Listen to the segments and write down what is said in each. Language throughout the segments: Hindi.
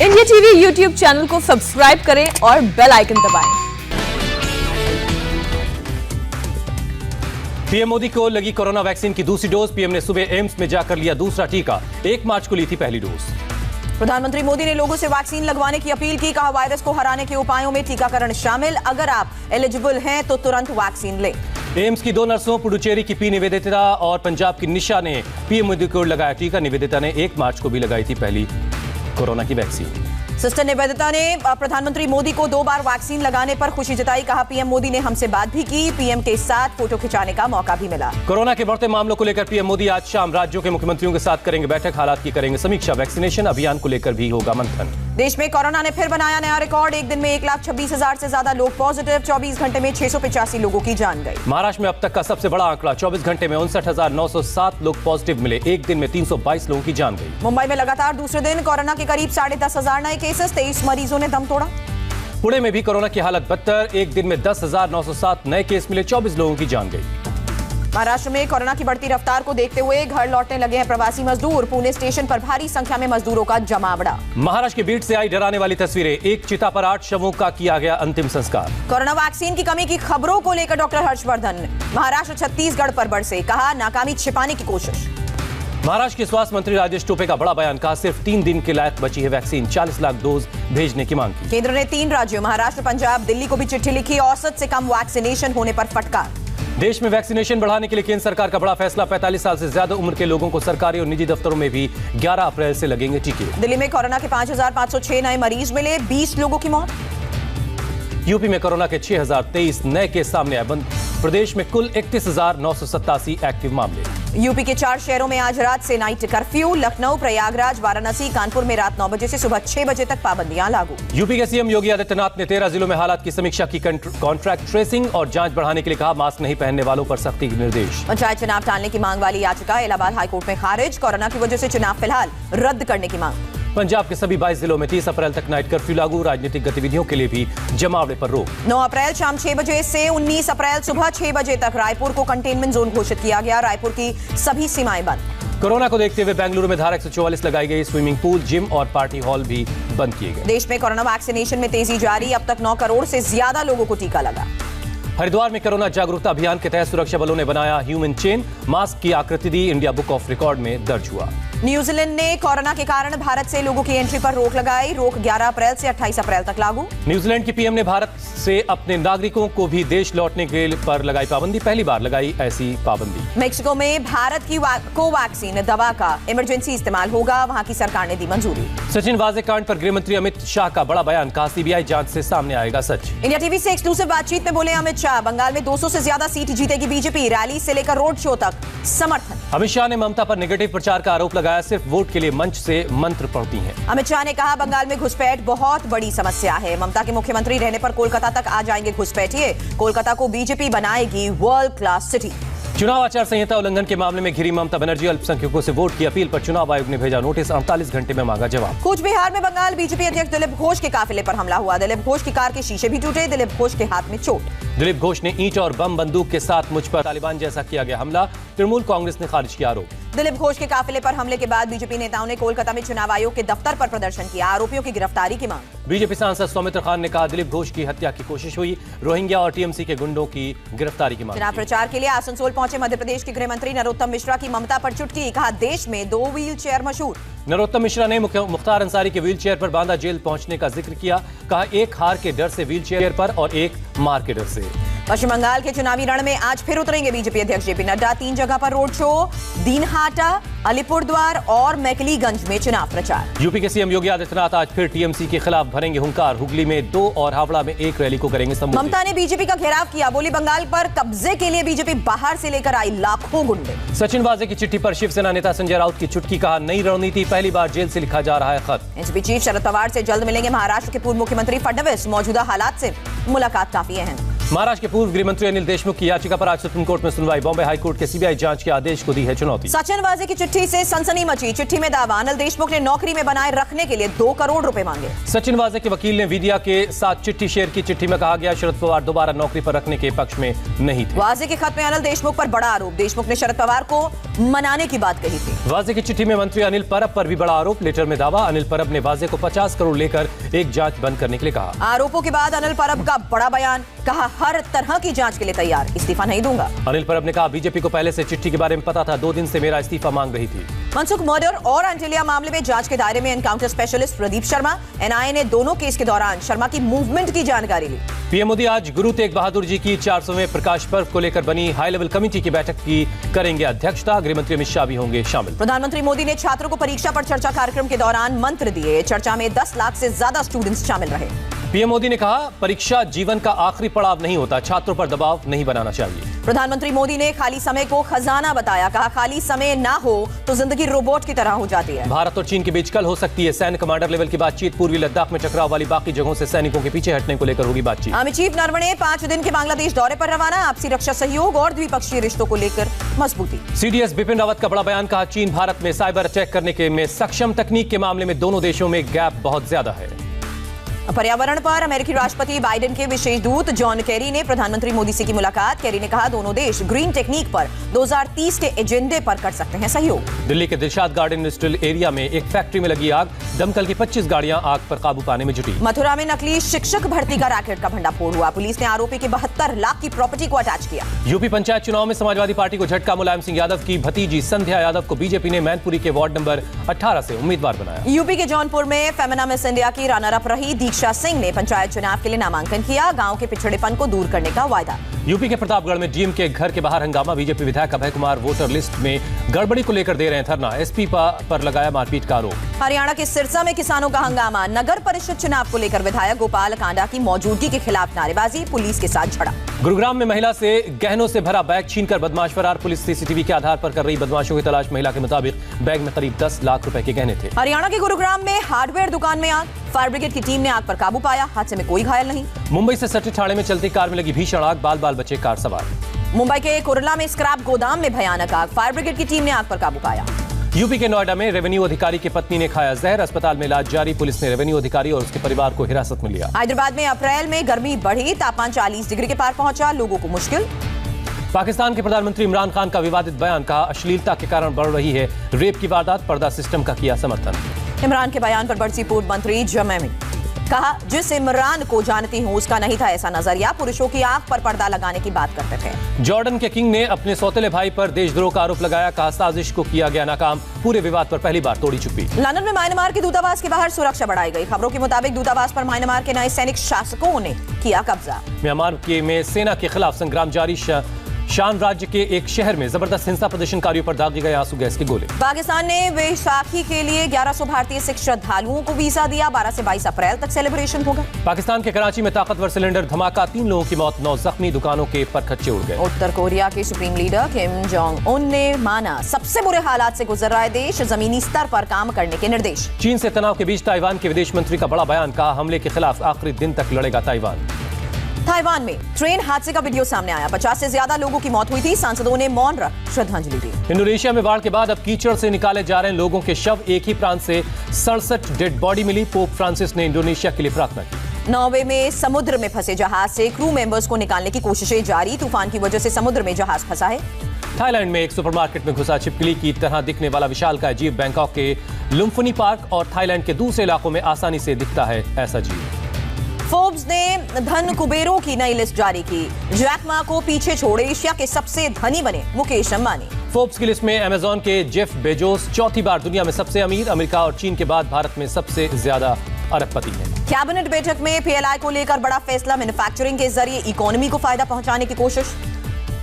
इंडिया टीवी यूट्यूब चैनल को सब्सक्राइब करें और बेल आइकन दबाएं। पीएम मोदी को लगी कोरोना वैक्सीन की दूसरी डोज। पीएम ने सुबह एम्स में जाकर लिया दूसरा टीका। 1 मार्च को ली थी पहली डोज। प्रधानमंत्री मोदी ने लोगों से वैक्सीन लगवाने की अपील की। कहा, वायरस को हराने के उपायों में टीकाकरण शामिल। अगर आप एलिजिबल हैं तो तुरंत वैक्सीन लें। एम्स की 2 नर्सों पुडुचेरी की पी निवेदिता और पंजाब की निशा ने पीएम मोदी को लगाया टीका। निवेदिता ने 1 मार्च को भी लगाई थी पहली कोरोना की वैक्सीन। सिस्टर निवेदिता ने प्रधानमंत्री मोदी को 2 बार वैक्सीन लगाने पर खुशी जताई। कहा, पीएम मोदी ने हमसे बात भी की। पीएम के साथ फोटो खिंचाने का मौका भी मिला। कोरोना के बढ़ते मामलों को लेकर पीएम मोदी आज शाम राज्यों के मुख्यमंत्रियों के साथ करेंगे बैठक। हालात की करेंगे समीक्षा। वैक्सीनेशन अभियान को लेकर भी होगा मंथन। देश में कोरोना ने फिर बनाया नया रिकॉर्ड। एक दिन में 1,26,000 से ज्यादा लोग पॉजिटिव। 24 घंटे में 685 लोगों की जान गई। महाराष्ट्र में अब तक का सबसे बड़ा आंकड़ा। 24 घंटे में 59,907 लोग पॉजिटिव मिले। एक दिन में 322 लोगों की जान गई। मुंबई में लगातार दूसरे दिन कोरोना के करीब 10,500 नए केसेस। 23 मरीजों ने दम तोड़ा। पुणे में भी कोरोना की हालत बदतर। एक दिन में 10,907 नए केस मिले। 24 लोगों की जान गई। महाराष्ट्र में कोरोना की बढ़ती रफ्तार को देखते हुए घर लौटने लगे हैं प्रवासी मजदूर। पुणे स्टेशन पर भारी संख्या में मजदूरों का जमावड़ा। महाराष्ट्र के बीट से आई डराने वाली तस्वीरें। एक चिता पर 8 शवों का किया गया अंतिम संस्कार। कोरोना वैक्सीन की कमी की खबरों को लेकर डॉक्टर हर्षवर्धन महाराष्ट्र छत्तीसगढ़ पर बरसे। कहा, नाकामी छिपाने की कोशिश। महाराष्ट्र के स्वास्थ्य मंत्री राजेश टोपे का बड़ा बयान। कहा, सिर्फ 3 दिन के लायक बची है वैक्सीन। 40 लाख डोज भेजने की मांग की। केंद्र ने 3 राज्यों महाराष्ट्र, पंजाब, दिल्ली को भी चिट्ठी लिखी। औसत से कम वैक्सीनेशन होने पर फटकार। देश में वैक्सीनेशन बढ़ाने के लिए केंद्र सरकार का बड़ा फैसला। 45 साल से ज्यादा उम्र के लोगों को सरकारी और निजी दफ्तरों में भी 11 अप्रैल से लगेंगे टीके। दिल्ली में कोरोना के 5,506 नए मरीज मिले। 20 लोगों की मौत। यूपी में कोरोना के 6,023 नए केस सामने आए। प्रदेश में कुल 31,987 एक्टिव मामले। यूपी के 4 शहरों में आज रात से नाइट कर्फ्यू। लखनऊ, प्रयागराज, वाराणसी, कानपुर में रात 9 बजे से सुबह 6 बजे तक पाबंदियां लागू। यूपी के सीएम योगी आदित्यनाथ ने 13 जिलों में हालात की समीक्षा की। कॉन्ट्रैक्ट ट्रेसिंग और जांच बढ़ाने के लिए कहा, मास्क नहीं पहनने वालों पर सख्ती के निर्देश। पंचायत चुनाव टालने की मांग वाली याचिका इलाहाबाद हाईकोर्ट में खारिज। कोरोना की वजह से चुनाव फिलहाल रद्द करने की मांग। पंजाब के सभी 22 जिलों में 30 अप्रैल तक नाइट कर्फ्यू लागू। राजनीतिक गतिविधियों के लिए भी जमावड़े पर रोक। 9 अप्रैल शाम 6 बजे से 19 अप्रैल सुबह 6 बजे तक रायपुर को कंटेनमेंट जोन घोषित किया गया। रायपुर की सभी सीमाएं बंद। कोरोना को देखते हुए बेंगलुरु में धारा 144 लगाई गई। स्विमिंग पूल, जिम और पार्टी हॉल भी बंद किए गए। देश में कोरोना वैक्सीनेशन में तेजी जारी। अब तक 9 करोड़ से ज्यादा लोगों को टीका लगा। हरिद्वार में कोरोना जागरूकता अभियान के तहत सुरक्षा बलों ने बनाया ह्यूमन चेन। मास्क की आकृति दी। इंडिया बुक ऑफ रिकॉर्ड में दर्ज हुआ। न्यूजीलैंड ने कोरोना के कारण भारत से लोगों की एंट्री पर रोक लगाई। रोक 11 अप्रैल से 28 अप्रैल तक लागू। न्यूजीलैंड की पीएम ने भारत से अपने नागरिकों को भी देश लौटने के पर लगाई पाबंदी। पहली बार लगाई ऐसी पाबंदी। मेक्सिको में भारत की कोवैक्सीन दवा का इमरजेंसी इस्तेमाल होगा। वहां की सरकार ने दी मंजूरी। सचिन वाजे कांड पर गृह मंत्री अमित शाह का बड़ा बयान। कहा, सीबीआई जांच से सामने आएगा सच। इंडिया टीवी से एक्सक्लूसिव बातचीत में बोले अमित शाह, बंगाल में 200 से ज्यादा सीट जीतेगी बीजेपी। रैली से लेकर रोड शो तक समर्थन। अमित शाह ने ममता पर नेगेटिव प्रचार का आरोप लगाया। सिर्फ वोट के लिए मंच से मंत्र पढ़ती हैं। अमित शाह ने कहा, बंगाल में घुसपैठ बहुत बड़ी समस्या है। ममता के मुख्यमंत्री रहने पर कोलकाता तक आ जाएंगे घुसपैठिए। कोलकाता को बीजेपी बनाएगी वर्ल्ड क्लास सिटी। चुनाव आचार संहिता उल्लंघन के मामले में घिरी ममता बनर्जी। अल्पसंख्यकों से वोट की अपील पर चुनाव आयोग ने भेजा नोटिस। 48 घंटे में मांगा जवाब। कूच बिहार में बंगाल बीजेपी अध्यक्ष दिलीप घोष के काफिले पर हमला हुआ। दिलीप घोष की कार के शीशे भी टूटे। दिलीप घोष के हाथ में चोट। दिलीप घोष ने ईंट और बम बंदूक के साथ मुझ पर तालिबान जैसा किया गया हमला। तृणमूल कांग्रेस ने खारिज किया आरोप। दिलीप घोष के काफिले पर हमले के बाद बीजेपी नेताओं ने कोलकाता में चुनाव आयोग के दफ्तर पर प्रदर्शन किया। आरोपियों की गिरफ्तारी की मांग। बीजेपी सांसद सौमित्र खान ने कहा, दिलीप घोष की हत्या की कोशिश हुई। रोहिंग्या और टीएमसी के गुंडों की गिरफ्तारी की मांग। चुनाव प्रचार के लिए आसनसोल पहुंचे मध्य प्रदेश के गृह मंत्री नरोत्तम मिश्रा की ममता पर चुटकी। कहा, देश में 2 व्हील चेयर मशहूर। नरोत्तम मिश्रा ने मुख्तार अंसारी के व्हील चेयर पर बांदा जेल पहुंचने का जिक्र किया। कहा, एक हार के डर से व्हील चेयर पर और एक मार के डर से। पश्चिम बंगाल के चुनावी रण में आज फिर उतरेंगे बीजेपी अध्यक्ष जेपी नड्डा। 3 जगह पर रोड शो। दीनहाटा, अलीपुरद्वार और मैकलीगंज में चुनाव प्रचार। यूपी के सीएम योगी आदित्यनाथ आज फिर टीएमसी के खिलाफ भरेंगे हुंकार। हुगली में 2 और हावड़ा में 1 रैली को करेंगे संबोधित। ममता ने बीजेपी का घेराव किया। बोली, बंगाल पर कब्जे के लिए बीजेपी बाहर से लेकर आई लाखों गुंडे। सचिन वाजे की चिट्ठी पर शिवसेना नेता संजय राउत की चुटकी। कहा, नई रणनीति, पहली बार जेल से लिखा जा रहा है खत। एनसीपी चीफ शरद पवार से जल्द मिलेंगे महाराष्ट्र के पूर्व मुख्यमंत्री फडणवीस। मौजूदा हालात से मुलाकात काफी अहम। महाराष्ट्र के पूर्व गृह मंत्री अनिल देशमुख की याचिका पर आज सुप्रीम कोर्ट में सुनवाई। बॉम्बे हाई कोर्ट के सीबीआई जांच के आदेश को दी है चुनौती। सचिन वाजे की चिट्ठी से सनसनी मची। चिट्ठी में दावा, अनिल देशमुख ने नौकरी में बनाए रखने के लिए 2 करोड़ रुपए मांगे। सचिन वाजे के वकील ने वीडिया के साथ चिट्ठी शेयर की। चिट्ठी में कहा गया शरद पवार दोबारा नौकरी पर रखने के पक्ष में नहीं थे। वाजे के खत में अनिल देशमुख पर बड़ा आरोप। देशमुख ने शरद पवार को मनाने की बात कही थी। वाजे की चिट्ठी में मंत्री अनिल परब पर भी बड़ा आरोप। लेटर में दावा, अनिल परब ने वाजे को 50 करोड़ लेकर एक जांच बंद करने के लिए कहा। आरोपों के बाद अनिल परब का बड़ा बयान, कहा हर तरह की जांच के लिए तैयार, इस्तीफा नहीं दूंगा। अनिल परब ने कहा, बीजेपी को पहले से चिट्ठी के बारे में पता था, 2 दिन से मेरा इस्तीफा मांग रही थी। मनसुख मर्डर और एंटिलिया मामले में जांच के दायरे में encounter specialist Pradeep Sharma. NIA ने दोनों केस के दौरान शर्मा की मूवमेंट की जानकारी ली। पीएम मोदी आज गुरु तेग बहादुर जी की 400वें प्रकाश पर्व को लेकर बनी हाई लेवल कमेटी की बैठक की करेंगे अध्यक्षता। गृह मंत्री अमित शाह भी होंगे शामिल। प्रधानमंत्री मोदी ने छात्रों को परीक्षा पर चर्चा कार्यक्रम के दौरान मंत्र दिए। चर्चा में 10 लाख से ज्यादा स्टूडेंट्स शामिल रहे। पीएम मोदी ने कहा, परीक्षा जीवन का आखिरी पड़ाव नहीं होता, छात्रों पर दबाव नहीं बनाना चाहिए। प्रधानमंत्री मोदी ने खाली समय को खजाना बताया। कहा, खाली समय ना हो तो जिंदगी रोबोट की तरह हो जाती है। भारत और चीन के बीच कल हो सकती है सैन्य कमांडर लेवल की बातचीत। पूर्वी लद्दाख में टकराव वाली बाकी जगहों से सैनिकों के पीछे हटने को लेकर होगी बातचीत। आर्मी चीफ नरवणे 5 दिन के बांग्लादेश दौरे पर रवाना। आपसी रक्षा सहयोग और द्विपक्षीय रिश्तों को लेकर मजबूती। सीडीएस बिपिन रावत का बड़ा बयान। कहा, चीन भारत में साइबर अटैक करने के में सक्षम, तकनीक के मामले में दोनों देशों में गैप बहुत ज्यादा है। पर्यावरण पर अमेरिकी राष्ट्रपति बाइडेन के विशेष दूत जॉन केरी ने प्रधानमंत्री मोदी से की मुलाकात। केरी ने कहा, दोनों देश ग्रीन टेक्निक पर 2030 के एजेंडे पर कर सकते हैं सहयोग। दिल्ली के दिलशाद गार्डन इंडस्ट्रियल एरिया में एक फैक्ट्री में लगी आग। दमकल की 25 गाड़ियां आग पर काबू पाने में जुटी। मथुरा में नकली शिक्षक भर्ती का रैकेट का भंडाफोड़ हुआ। पुलिस ने आरोपी की 72 लाख की प्रॉपर्टी को अटैच किया। यूपी पंचायत चुनाव में समाजवादी पार्टी को झटका। मुलायम सिंह यादव की भतीजी संध्या यादव को बीजेपी ने मैनपुरी के वार्ड नंबर 18 से उम्मीदवार बनाया। यूपी के जौनपुर में फेमिना मिस इंडिया की रनर अप रही दीक्षा सिंह ने पंचायत चुनाव के लिए नामांकन किया। गांव के पिछड़ेपन को दूर करने का वायदा। यूपी के प्रतापगढ़ में डीएम के घर के बाहर हंगामा। बीजेपी विधायक अभय कुमार वोटर लिस्ट में गड़बड़ी को लेकर दे रहे हैं धरना। एसपी पर लगाया मारपीट का आरोप। हरियाणा के सिरसा में किसानों का हंगामा। नगर परिषद चुनाव को लेकर विधायक गोपाल कांडा की मौजूदगी के खिलाफ नारेबाजी। पुलिस के साथ झड़ा। गुरुग्राम में महिला से गहनों से भरा बैग छीनकर बदमाश फरार। पुलिस सीसीटीवी के आधार पर कर रही बदमाशों की तलाश। महिला के मुताबिक बैग में करीब 10 लाख रुपए के गहने थे। हरियाणा के गुरुग्राम में हार्डवेयर दुकान में आग। फायर ब्रिगेड की टीम ने आग पर काबू पाया। हादसे में कोई घायल नहीं। मुंबई से सटी ठाणे में चलती कार में लगी भीषण आग। बाल बाल बचे कार सवार। मुंबई के कुरला में स्क्रैप गोदाम में भयानक आग। फायर ब्रिगेड की टीम ने आग पर काबू पाया। यूपी के नोएडा में रेवेन्यू अधिकारी की पत्नी ने खाया जहर। अस्पताल में इलाज जारी। पुलिस ने रेवेन्यू अधिकारी और उसके परिवार को हिरासत में लिया। हैदराबाद में अप्रैल में गर्मी बढ़ी। तापमान 40 डिग्री के पार पहुंचा। लोगों को मुश्किल। पाकिस्तान के प्रधानमंत्री इमरान खान का विवादित बयान। कहा, अश्लीलता के कारण बढ़ रही है रेप की वारदात। पर्दा सिस्टम का किया समर्थन। इमरान के बयान पर बरसी पूर्व मंत्री जमैमी। कहा, जिस इमरान को जानती हूं उसका नहीं था ऐसा नजरिया। पुरुषों की आंख पर पर्दा लगाने की बात करते थे। जॉर्डन के किंग ने अपने सौतेले भाई पर देशद्रोह का आरोप लगाया। कहा, साजिश को किया गया नाकाम। पूरे विवाद पर पहली बार तोड़ी चुप्पी। लंदन में म्यांमार के दूतावास के बाहर सुरक्षा बढ़ाई गई। खबरों के मुताबिक दूतावास पर म्यांमार के नए सैनिक शासकों ने किया कब्जा। म्यांमार में सेना के खिलाफ संग्राम जारी। शान राज्य के एक शहर में जबरदस्त हिंसा। प्रदर्शनकारियों पर दागे गए आंसू गैस के गोले। पाकिस्तान ने वैशाखी के लिए 1100 भारतीय सिख श्रद्धालुओं को वीजा दिया। 12 से 22 अप्रैल तक सेलिब्रेशन होगा। पाकिस्तान के कराची में ताकतवर सिलेंडर धमाका। 3 लोगों की मौत, 9 जख्मी। दुकानों के परखच्चे उड़ गए। उत्तर कोरिया के supreme leader Kim Jong Un ने माना, सबसे बुरे हालात से गुजर रहा है देश। जमीनी स्तर पर काम करने के निर्देश। चीन से तनाव के बीच ताइवान के विदेश मंत्री का बड़ा बयान। कहा, हमले के खिलाफ आखिरी दिन तक लड़ेगा ताइवान। ताइवान में ट्रेन हादसे का वीडियो सामने आया। 50 से ज्यादा लोगों की मौत हुई थी। सांसदों ने मौन रख श्रद्धांजलि दी। इंडोनेशिया में बाढ़ के बाद अब कीचड़ से निकाले जा रहे हैं लोगों के शव। एक ही प्रांत से 67 डेड बॉडी मिली। पोप फ्रांसिस ने इंडोनेशिया के लिए प्रार्थना की। नॉर्वे में समुद्र में फंसे जहाज से क्रू मेंबर्स को निकालने की कोशिशें जारी। तूफान की वजह से समुद्र में जहाज फंसा है। थाईलैंड में एक सुपरमार्केट में घुसा छिपकली की तरह दिखने वाला विशालकाय जीव। बैंकॉक के लुम्फनी पार्क और थाईलैंड के दूसरे इलाकों में आसानी से दिखता है ऐसा जीव। फोर्ब्स ने धन कुबेरों की नई लिस्ट जारी की। जैक मा को पीछे छोड़ एशिया के सबसे धनी बने मुकेश अंबानी। फोर्ब्स की लिस्ट में अमेजॉन के जेफ बेजोस चौथी बार दुनिया में सबसे अमीर। अमेरिका और चीन के बाद भारत में सबसे ज्यादा अरबपति हैं। कैबिनेट बैठक में पीएलआई को लेकर बड़ा फैसला। मैन्युफैक्चरिंग के जरिए इकोनॉमी को फायदा पहुंचाने की कोशिश।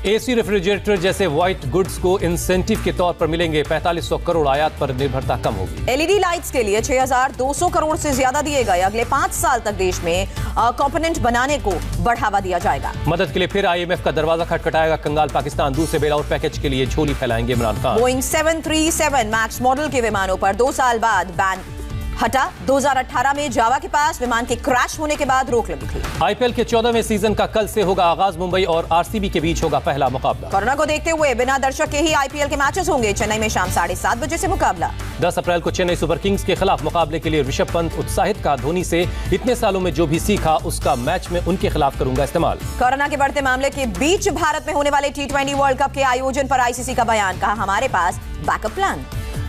एसी रेफ्रिजरेटर जैसे व्हाइट गुड्स को इंसेंटिव के तौर पर मिलेंगे। 4500 करोड़ आयात पर निर्भरता कम होगी। एलईडी लाइट्स के लिए 6200 करोड़ से ज्यादा दिए गए। अगले 5 साल तक देश में कंपोनेंट बनाने को बढ़ावा दिया जाएगा। मदद के लिए फिर आईएमएफ का दरवाजा खटखटाएगा कंगाल पाकिस्तान। दूसरे बेलआउट पैकेज के लिए झोली फैलाएंगे Imran Khan. Boeing 737 Max model के विमानों पर 2 साल बाद बैन हटा। 2018 में जावा के पास विमान के क्रैश होने के बाद रोक लगी थी। आईपीएल के 14वें सीजन का कल से होगा आगाज। मुंबई और आरसीबी के बीच होगा पहला मुकाबला। कोरोना को देखते हुए बिना दर्शक के ही आईपीएल के मैचेस होंगे। चेन्नई में शाम 7:30 बजे से मुकाबला। 10 अप्रैल को चेन्नई सुपर किंग्स के खिलाफ मुकाबले के लिए ऋषभ पंत उत्साहित का धोनी से इतने सालों में जो भी सीखा उसका मैच में उनके खिलाफ करूंगा इस्तेमाल। कोरोना के बढ़ते मामले के बीच भारत में होने वाले T20 वर्ल्ड कप के आयोजन पर आईसीसी का बयान। कहा हमारे पास बैकअप प्लान।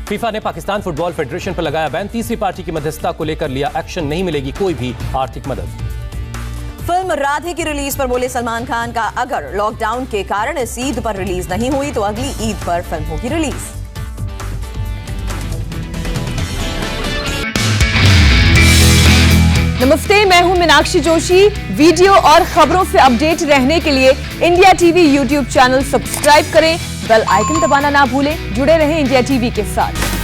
फीफा ने पाकिस्तान फुटबॉल फेडरेशन पर लगाया बैन। तीसरी पार्टी की मध्यस्थता को लेकर लिया एक्शन। नहीं मिलेगी कोई भी आर्थिक मदद। फिल्म राधे की रिलीज पर बोले सलमान खान। का अगर लॉकडाउन के कारण इस ईद पर रिलीज नहीं हुई तो अगली ईद पर फिल्म होगी रिलीज। नमस्ते, मैं हूं मीनाक्षी जोशी। वीडियो और खबरों से अपडेट रहने के लिए India TV YouTube channel subscribe करें, बेल आइकन दबाना ना भूलें। जुड़े रहें इंडिया टीवी के साथ।